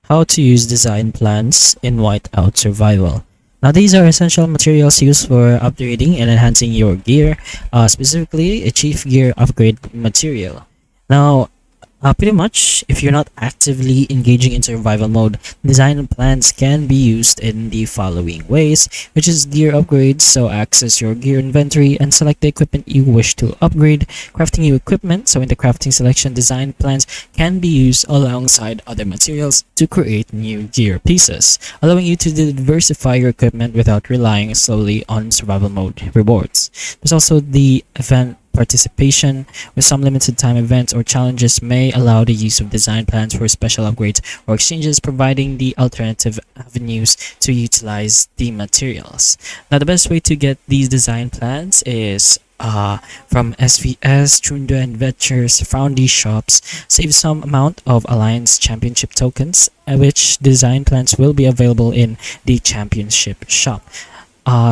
How to use design plans in Whiteout Survival. Now, these are essential materials used for upgrading and enhancing your gear, specifically a chief gear upgrade material. Now, pretty much, if you're not actively engaging in survival mode, design plans can be used in the following ways, which is gear upgrades. So access your gear inventory and select the equipment you wish to upgrade. Crafting new equipment. So in the crafting selection, design plans can be used alongside other materials to create new gear pieces, allowing you to diversify your equipment without relying solely on survival mode rewards. There's also the event participation, with some limited time events or challenges may allow the use of design plans for special upgrades or exchanges, providing the alternative avenues to utilize the materials. Now, the best way to get these design plans is from SVS, Trundo, and Ventures found these shops. Save some amount of Alliance Championship tokens, which design plans will be available in the Championship shop.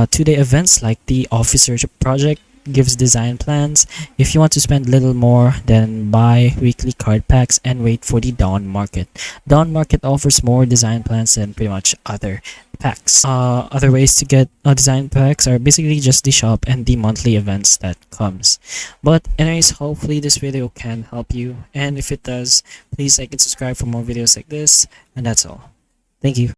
Two-day events like the Officer Project gives design plans. If you want to spend little more, then buy weekly card packs and wait for the Dawn Market. Dawn Market offers more design plans than pretty much other packs. Other ways to get design packs are basically just the shop and the monthly events that comes. But anyways, hopefully this video can help you, and if it does, please like and subscribe for more videos like this, and that's all. Thank you.